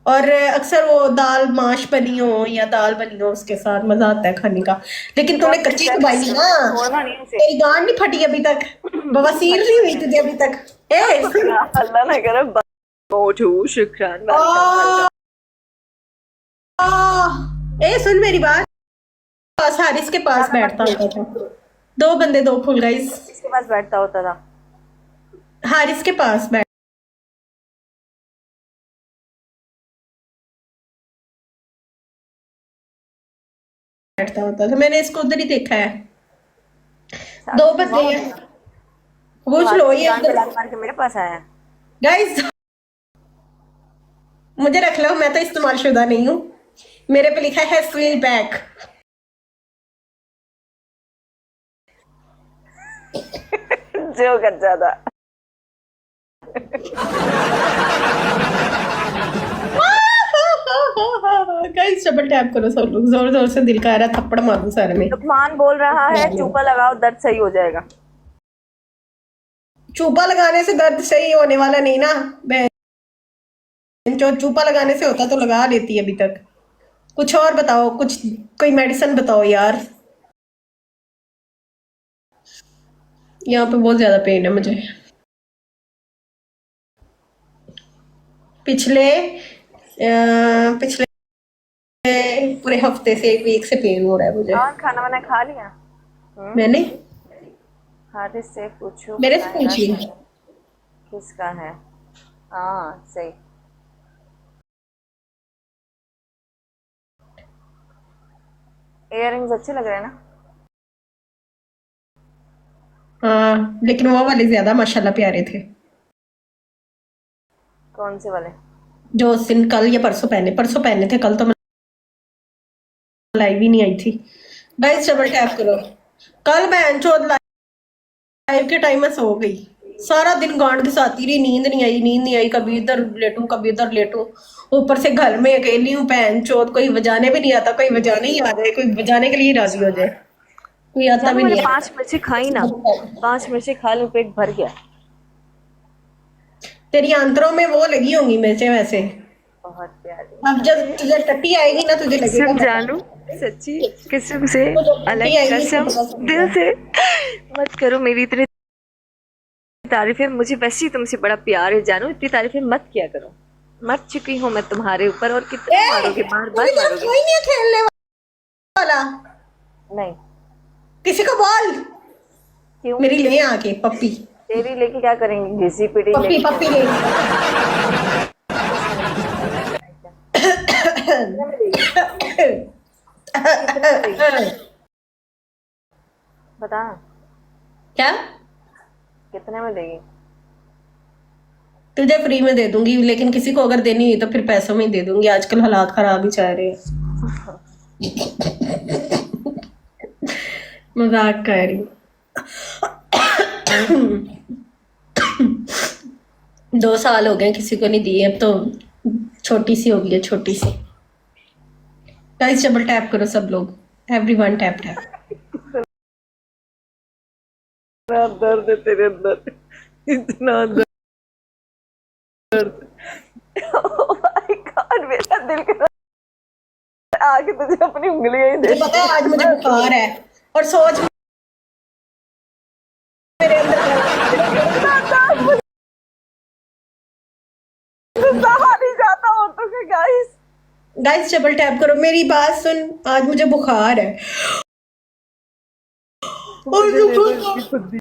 और अक्सर वो दाल माश बनी हो या दाल बनी हो उसके साथ मजा आता है खाने का। लेकिन जो तूने अपने कच्ची शेफ खवाई नहीं ना। छोड़ना नहीं उसे। तेरी गांड नहीं फटी अभी तक। बवासीर नहीं हुई तुझे अभी तक। ए सुन। अल्लाह ना करे मोटू शुक्रान वेलकम आ, वेलकम। आ, ए सुन मेरी बात। पास हारिस के पास ज्यादा मत बैठता बोल। होता था। दो बंदे दो फुल गाइस। किसके पास बैठता होता था? हारिस के पास बैठता होता था, मैंने इसको उधर ही देखा है। दो साजिद बंदे किसी हैं। तो पूछ हाथ लो से ये जान पे लात मार के मेरे पास आया है। गाइस। मुझे रख लो, मैं तो इस्तेमाल शुदा नहीं हूँ। मेरे पे लिखा है स्विल बैक। जो कर ज्यादा। गाइस डबल टैप करो सब लोग, जोर जोर से, दिल का आ रहा है थप्पड़ मारूं सर में। लुकमान बोल रहा है चूपा लगाओ दर्द सही हो जाएगा। चूपा लगाने से दर्द सही होने वाला नहीं ना। जो चूपा लगाने से होता तो लगा लेती अभी तक। कुछ और बताओ, कुछ कोई मेडिसिन बताओ यार। यहाँ पे बहुत ज्यादा पेन है मुझे। पिछले पूरे हफ्ते से, एक वीक से पेन हो रहा है मुझे। और खाना वाना खा लिया? मैंने हारिस से पूछो मेरे से बताएगा पूछी। शायद। किसका है? हाँ सही। इयररिंग्स अच्छे लग रहे हैं ना? हाँ लेकिन वो वाले ज्यादा माशाल्लाह प्यारे थे। कौन से वाले? जो उस दिन कल या परसों पहने थे, कल तो मैं लाइव ही नहीं आई थी। गाइस डबल टैप करो। कल मैं चौथ लाइव के टाइम में सो गई। सारा दिन गांड घिसाती रही, नींद नहीं आई, कभी इधर लेटूं कभी उधर लेटूं। ऊपर से घर में अकेली हूँ, बहन चौथ, कोई बजाने भी नहीं आता, कोई बजाने ही आ जाए, कोई बजाने के लिए राजी हो जाए। कोई आता जानू भी मैंने नहीं 5 मिर्ची खाई ना। है। 5 मिर्ची खा लूं पेट भर गया। तेरी आंतरों में वो लगी होंगी मिर्चें वैसे। बहुत प्यारी। अब जब तुझे टट्टी आएगी ना तुझे लगेगा कसम पता। जानू, सच्ची कसम से, तो जब टट्टी अलग आएगी तो कसम, पता दिल चलेगा। से। मत करो मेरी इतनी तारीफें, मुझे वैसे ही तुमसे बड़ा प्यार है जानू, इतनी तारीफें मत किया करो। मर चुकी हूँ मैं तुम्हारे ऊपर, और ए, कितना मारोगे, बार तू बार इधर मारोगे। कोई नहीं है खेलने वाला। नहीं। किसी को बोल। क्यों? मेरी ले आके पप्पी। तेरी लेके क्या करेंगे, घिसी पिटी पप्पी लेके क्या पप्पी ले। करेंगे? किसने है क्या? कितने में देगी? कितने में देगी? बता। क्या? कितने में देगी? तुझे फ्री में दे दूंगी, लेकिन किसी को अगर देनी हुई तो फिर पैसों में ही दे दूंगी, आजकल हालात खराब ही चल रहे हैं। मजाक कर रही हूँ। 2 साल हो गए किसी को नहीं दी, अब तो छोटी सी हो गई है, छोटी सी। गाइस डबल टैप करो सब लोग, एवरीवन टैप टैप। इतना दर्द है तेरे अंदर, इतना दर्द। ओह माय गॉड, मेरा दिल कर आके तुझे अपनी उंगलियां ही दे मुझे पता दूं। है आज मुझे बुखार है। और सोच मेरे अंदर। इतना दर्द मुझसे सहा नहीं जाता औरतों के गाइस। गाइस डबल टैप करो, मेरी बात सुन। आज मुझे बुखार है। और मुझे दे दो इसकी खुदी।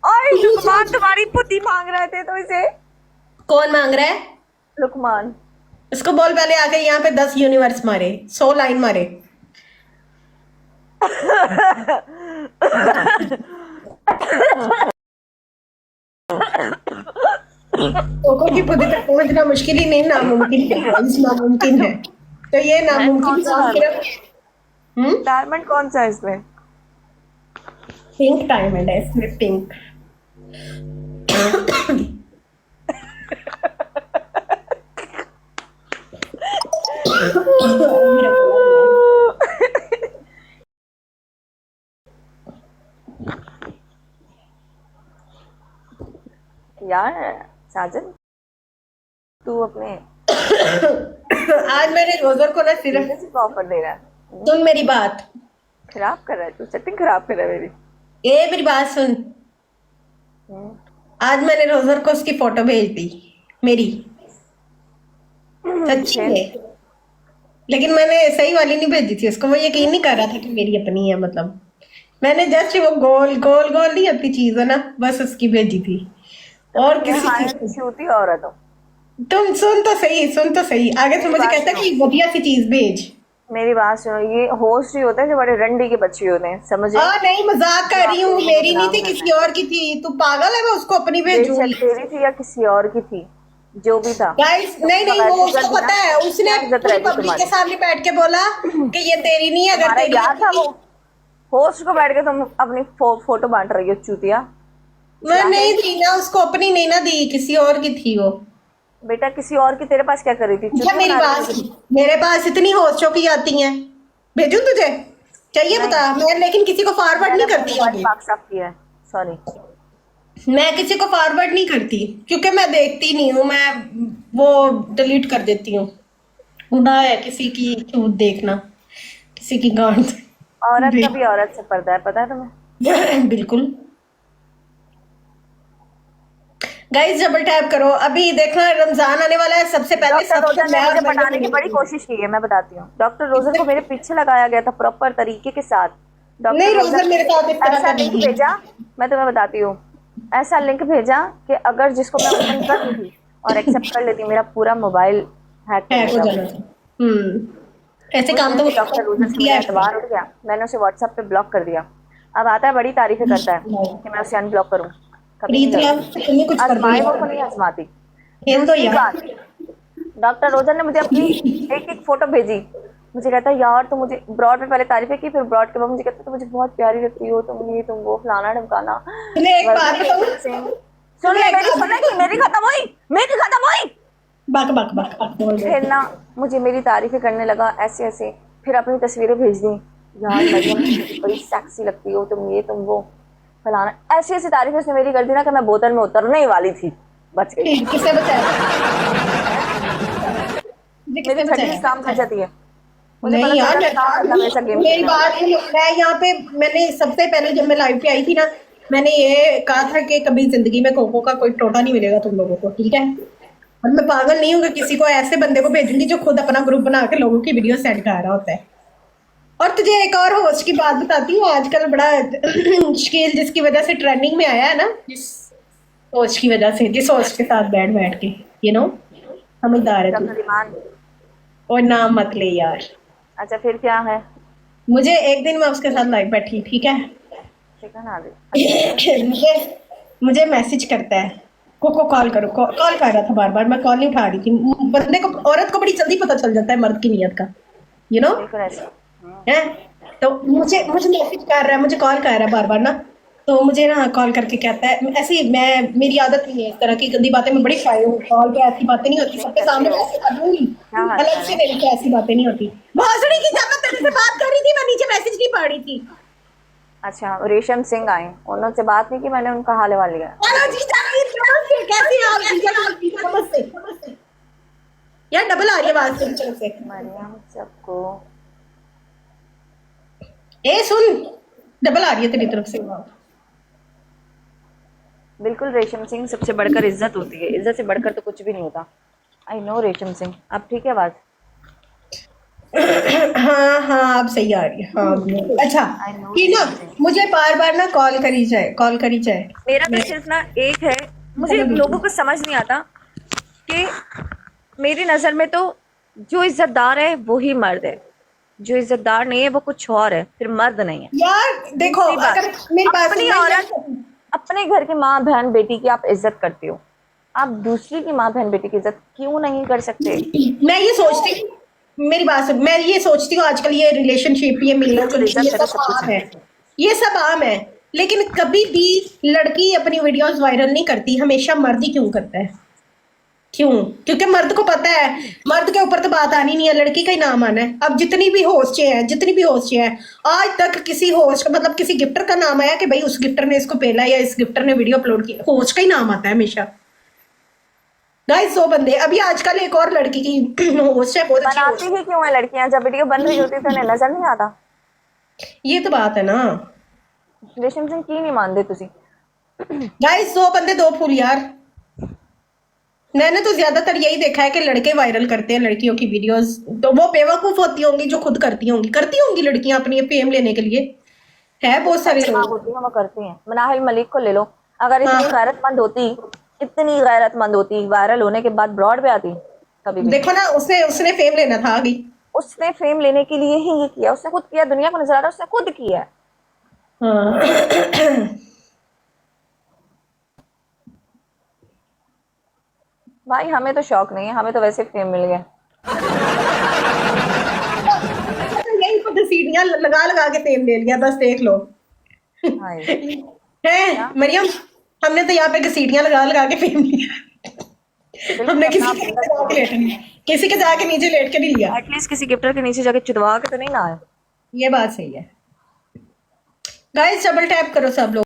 ओए लुकमान तुम्हारी पुती मांग रहे थे तो इसे। कौन मांग रहा है? लुकमान। उसको बोल पहले आके यहाँ पे 10 यूनिवर्स मारे, 100 लाइन मारे। कोको की पुदी तक पहुंचना मुश्किल ही नहीं, नामुमकिन है गाइस, नामुमकिन है। तो ये मैन कौन नामुमकिन सा काम डायमंड? सिर्फ हम्म डायमंड कौन सा है इसमें? पिंक डायमंड है इसमें, पिंक। मेरा गला भी है। यार साजन, तू अपने आज मैंने रोजर को ना सिर्फ किसी को ऑफर दे रहा है, सुन मेरी बात, खराब कर रहा है तू, सेटिंग खराब कर रहा है मेरी। ए मेरी बात सुन। हम्म, आज मैंने रोजर को उसकी फोटो भेज दी मेरी, सच्ची फिर? है, लेकिन मैंने सही वाली नहीं भेजी थी उसको, वो यकीन नहीं कर रहा था कि मेरी अपनी है। मतलब मैंने जस्ट वो गोल गोल गोल नहीं अपनी चीज है ना, बस उसकी भेजी थी और किसी हाँ, की। छूती औरत हो। तुम सुन तो सही, सुन तो सही, आगे से मुझे बात कहता है कि बढ़िया सी चीज भेज। मेरी बात सुनो, ये होस्ट ही होते हैं जो बड़े रंडी के बच्चे होते हैं, समझे? हाँ नहीं, मजाक कर रही हूँ, आपको मेरी नहीं बदनाम थी, करना किसी और की थी। तू पागल है, मैं उसको अपनी भेजूंगी। बेशक तेरी थी या किसी और की थी, जो भी था। गाइस नहीं नहीं, वो उसको पता है, उसने क्या इज्जत पूरी रहेगी पब्लिक के तुम्हारी? सामने बैठ के बोला कि ये तेरी नहीं है, अगर तुम्हारा तेरी याद था होती। वो होस्ट को बैठ के तुम अपनी फोटो बांट रही हो चूतिया? मैं नहीं दी ना उसको, अपनी नहीं ना दी, किसी और की थी वो। बेटा किसी और की तेरे पास क्या कर रही थी? क्या मेरी बात, मेरे पास इतनी होस्टों की आती हैं, भेजूं तुझे? चाहिए नहीं। बता, मैं लेकिन किसी को फॉरवर्ड नहीं करती आगे। पाक साफ किया है, सॉरी। मैं किसी को फॉरवर्ड नहीं करती क्योंकि मैं देखती नहीं हूँ, मैं वो डिलीट कर देती हूँ। गुनाह है किसी की छूत देखना, किसी की गांड औरत का देख। भी औरत से पर्दा है, पता है तुम्हें? बिल्कुल। गाइस डबल टैप करो, अभी देखना रमजान आने वाला है, सबसे पहले डॉक्टर सबसे रोजर ने मैं मुझे और मैं पटाने की बड़ी कोशिश की है, मैं बताती हूँ। डॉक्टर रोजर को मेरे पीछे लगाया गया था प्रॉपर तरीके के साथ। डॉक्टर नहीं, रोजर मेरे साथ इस तरह ऐसा का लिंक नहीं है। भेजा, मैं तुम्हें बताती हूँ, ऐसा लिंक भेजा कि अगर जिसको मैं ओपन कर लेती और एक्सेप्ट कर लेती, मेरा पूरा मोबाइल हैक कर हैक हो देता। जाना था। ऐसे काम तो वो डॉक्टर रोजर से मेरा एतबार उठ गया, मैंने उसे व्हाट्सएप पे ब्लॉक कर दिया। अब आता है बड़ी तारीफें करता है कि मैं उसे अनब्लॉक करूँ, कभी नहीं करती। तुम्हें कुछ कर दो आजमाए वो को यार, नहीं आजमाती। खेल दो दूसरी यार। बात, डॉक्टर रोजर ने मुझे अपनी एक एक फोटो भेजी, मुझे कहता है यार तुम मुझे ब्रॉड में पहले तारीफें की, फिर ब्रॉड के बाद मुझे कहता है तुम मुझे बहुत प्यारी लगती हो, तुम ये तुम वो फलाना ढमकाना। तुम्हें एक बात बताऊं, सुन ले मेरी, सुनेगी? मेरी खत्म हुई, मेरी खत्म हुई। बक बक बक बक बोल रहे। फिर ना मुझे मेरी तारीफें करने लगा ऐसे ऐसे, फिर अपनी तस्वीरें भेज दी, यार मरियम तुम बड़ी सेक्सी लगती हो, तुम ये तुम वो फलाना, ऐसी ऐसी तारीफें उसने मेरी कर दी ना कि मैं बोतल में उतरने ही वाली थी, बच गई। किसने बचाया? मेरी छठी काम कर जाती है, मुझे नहीं पता यार, चलता है कहाँ मतलब ऐसा गेम मेरी बात सुनो, मैं यहाँ पे मैंने सबसे पहले जब मैं लाइव पे आई थी ना, मैंने ये कहा था कि कभी जिंदगी में कोको का कोई टोटा नहीं मिलेगा तुम लोगों को, ठीक है? और मैं पागल नहीं हूँ कि किसी को ऐसे बंदे को भेजूंगी जो खुद अपना ग्रुप बना के लोगों की वीडियो सेंड कर रहा होता है। और तुझे एक और होस्ट की बात बताती हूँ, आजकल बड़ा शकील जिसकी वजह से ट्रेंडिंग में आया है ना, जिस होस्ट की वजह से, जिस होस्ट के साथ बैठ बैठ के, यू नो, समझदार है तू। डॉक्टर ईमान। और नाम मत ले यार। अच्छा फिर क्या है? मुझे एक दिन मैं उसके साथ लाइव बैठी, ठीक है? चिकन आ गई। मुझे मैसेज करता है, को कॉल करो, कॉल कर रहा था बार बार, मैं कॉल नहीं उठा रही थी। बंदे को, औरत को बड़ी जल्दी पता चल जाता है मर्द की नीयत का, यू नो बिल्कुल ऐसा। है। तो मुझे मुझे मैसेज कर रहा है, मुझे कॉल कर रहा है बार बार ना, तो मुझे ना कॉल करके कहता है, ऐसे मैं, मेरी आदत नहीं है इस तरह की गंदी बातें, मैं बड़ी शाय हूँ, कॉल पे ऐसी बातें नहीं होती, सबके सामने मैं ऐसे कर दूंगी, अलग से मेरी को ऐसी बातें नहीं होती। भोसड़ी की, जब मैं तेरे से बात कर रही थी मैं नीचे मैसेज नहीं पढ़ रही थी। अच्छा रेशम सिंह आए, उन्होंने से बात नहीं की, मैंने उनका हाल वाल लिया। हेलो जी जाकिर, नमस्ते, कैसी हैं आप? जी नमस्ते यार, डबल आ रही है आवाज से। मरियम सबको ए सुन, डबल आ रही है तेरी तरफ से। बिल्कुल रेशम सिंह सबसे बढ़कर इज्जत होती है, इज्जत से बढ़कर तो कुछ भी नहीं होता। आई नो रेशम सिंह, अब ठीक है आवाज? हाँ हाँ, अब सही आ रही है। हाँ अच्छा, कि ना मुझे बार बार ना कॉल करी जाए। मेरा तो सिर्फ ना एक है, मुझे लोगों को समझ नहीं आता कि मेरी नजर में तो जो इज्जतदार है वो ही मर्द है, जो इज्जतदार नहीं है वो कुछ और है, फिर मर्द नहीं है। यार देखो, अगर मेरी बात अपनी औरत, अपने घर की माँ बहन बेटी की आप इज्जत करते हो, आप दूसरी की माँ बहन बेटी की इज्जत क्यों नहीं कर सकते? मैं ये सोचती हूँ, मेरी बात सुन, मैं ये सोचती हूँ आजकल ये रिलेशनशिप, ये मिलना जुलना, ये सब आम है, ये सब आम है, लेकिन कभी भी लड़की अपनी वीडियोस वायरल नहीं करती, हमेशा मर्द ही क्यों करता है? क्यों? क्योंकि मर्द को पता है मर्द के ऊपर तो बात आनी नहीं है, लड़की का ही नाम आना है। अब जितनी भी होस्ट है, आज तक किसी होस्ट, मतलब किसी गिफ्टर का नाम आया कि भाई उस गिफ्टर ने इसको पेला या इस गिफ्टर ने वीडियो अपलोड की? होस्ट का ही नाम आता है हमेशा। गाइस 100 बंदे अभी आजकल एक और लड़की की होस्ट है, बहुत अच्छी बनाती ही क्यों है लड़कियां? जब वीडियो बन रही होती है तो उन्हें नजर नहीं आता। ये तो बात है ना। रेशम सिंह की नहीं मानते तुसी? गाइस 100 बंदे 2 फूल यार। मैंने तो ज्यादातर यही देखा है कि लड़के वायरल करते हैं लड़कियों की वीडियोस, तो वो बेवकूफ होती होंगी जो खुद करती होंगी लड़कियां अपनी फेम लेने के लिए। है बहुत सारे दिमाग लोग। होती है वो करती हैं। मनाहिल मलिक को ले लो, अगर हाँ, इतनी गैरतमंद होती वायरल होने के बाद ब्रॉड पे आती कभी भी? देखो ना, उसने उसने फेम लेना था, आ गई। उसने फेम लेने के लिए ही ये किया, उसने खुद किया, दुनिया को नजर आ रहा है उसने खुद किया है। हाँ। भाई हमें तो शौक नहीं है, हमें तो वैसे फेम मिल गया। यही तो सीढ़ियां लगा लगा के फेम ले लिया, बस देख लो। हाय है मरियम, हमने तो यहाँ पे घसीटियां लगा लगा के फेम लिया। बिल्कुल हमने अपना बंदा छोड़ो। किसी के जाके नीचे लेट के नहीं लिया। एटलीस्ट किसी गिफ्टर के नीचे जाके चिदवा के तो नहीं ना आए। ये बात सही है। गाइस डबल टैप करो सब लोग।